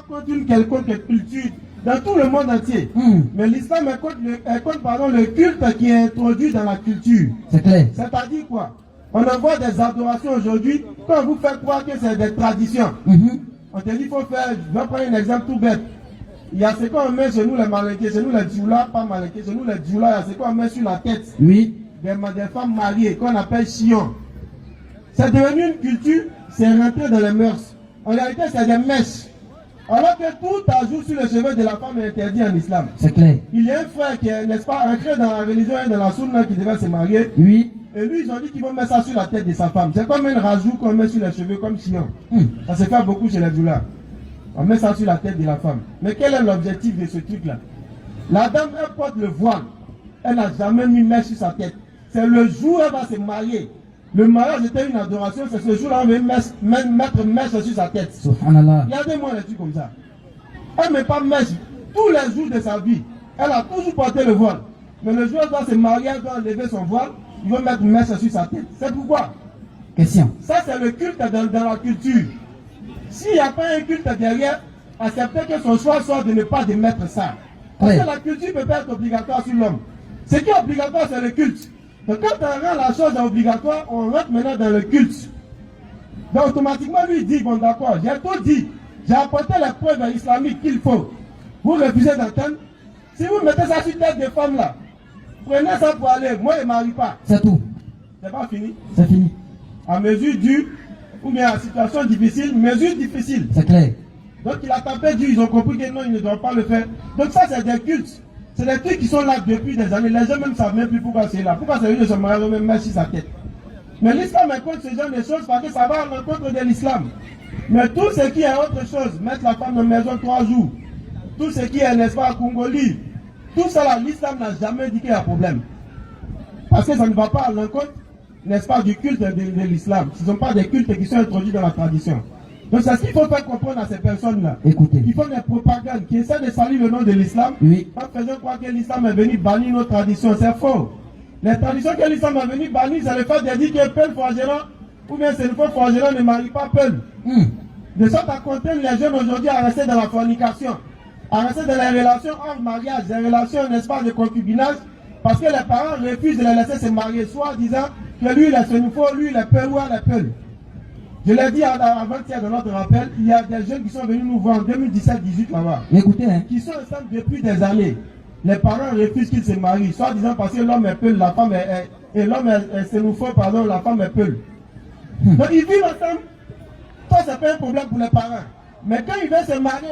contre une quelconque culture dans tout le monde entier. Mais l'islam est contre le culte qui est introduit dans la culture. C'est clair. C'est-à-dire quoi? On envoie des adorations aujourd'hui, quand on vous fait croire que c'est des traditions. On te dit qu'il faut faire, je vais prendre un exemple tout bête. Il y a ce qu'on met chez nous les malinqués, chez nous les djoulas, pas malinqués, chez nous les djoulas, il y a ce qu'on met sur la tête. Oui. Des femmes mariées qu'on appelle chions. C'est devenu une culture, c'est rentré dans les mœurs. En réalité, c'est des mèches. Alors que tout ajout sur les cheveux de la femme est interdit en islam. C'est clair. Il y a un frère qui est, n'est-ce pas, ancré dans la religion et dans la sunna qui devait se marier. Oui. Et lui, ils ont dit qu'ils vont mettre ça sur la tête de sa femme. C'est comme un rajout qu'on met sur les cheveux comme chion. Ça se fait beaucoup chez les djoulas. On met ça sur la tête de la femme. Mais quel est l'objectif de ce truc-là? La dame, elle porte le voile. Elle n'a jamais mis mèche sur sa tête. C'est le jour où elle va se marier. Le mariage était une adoration, c'est ce jour-là on va mettre mèche sur sa tête. Subhanallah. Regardez-moi les trucs comme ça. Elle ne met pas mèche tous les jours de sa vie. Elle a toujours porté le voile. Mais le jour où elle doit se marier, elle doit enlever son voile, il va mettre mèche sur sa tête. C'est pourquoi? Question. Ça, c'est le culte dans la culture. S'il n'y a pas un culte derrière, acceptez que son choix soit de ne pas de mettre ça. Parce que la culture peut pas être obligatoire sur l'homme. Ce qui est obligatoire, c'est le culte. Donc quand on rend la chose obligatoire, on rentre maintenant dans le culte. Donc automatiquement, lui il dit, bon d'accord, j'ai tout dit. J'ai apporté les preuves islamiques qu'il faut. Vous refusez d'entendre. Si vous mettez ça sur tête des femmes là, prenez ça pour aller. Moi, je ne marie pas. C'est tout. C'est pas fini. C'est fini. À mesure due, ou bien à situation difficile, mesure difficile. C'est clair. Donc il a tapé Dieu, ils ont compris que non, ils ne doivent pas le faire. Donc ça, c'est des cultes. C'est des trucs qui sont là depuis des années. Les gens même ne savent même plus pourquoi c'est là. Pourquoi c'est lui de se marier même mettre sur sa tête. Mais l'islam est contre ce genre de choses parce que ça va à l'encontre de l'islam. Mais tout ce qui est autre chose, mettre la femme dans la maison 3 jours, tout ce qui est, n'est-ce pas, Congolais, tout ça là, l'islam n'a jamais dit qu'il y a problème. Parce que ça ne va pas à l'encontre, n'est-ce pas, du culte de l'islam. Ce ne sont pas des cultes qui sont introduits dans la tradition. Donc c'est ce qu'il faut faire comprendre à ces personnes-là. Écoutez. Qui font des propagandes, qui essaient de salir le nom de l'islam. Oui. En faisant croire que l'islam est venu bannir nos traditions. C'est faux. Les traditions que l'islam est venu bannir, c'est le fait de dire que Peul Forgeron, ou bien c'est le fait Forgeron ne marie pas Peul. De sorte à contraindre les jeunes aujourd'hui à rester dans la fornication, à rester dans les relations hors mariage, des relations, n'est-ce pas, de concubinage, parce que les parents refusent de les laisser se marier, soit disant que lui il est Sénoufo, lui il est Peul ou elle est Peul. Je l'ai dit avant-hier dans notre rappel, il y a des jeunes qui sont venus nous voir en 2017-18 là-bas. Écoutez, hein. Qui sont ensemble depuis des années. Les parents refusent qu'ils se marient, soit disant parce que l'homme est Peul, la femme est... Et l'homme est Sénoufo, pardon, la femme est Peul. Donc ils vivent ensemble. Ça, c'est pas un problème pour les parents. Mais quand ils veulent se marier,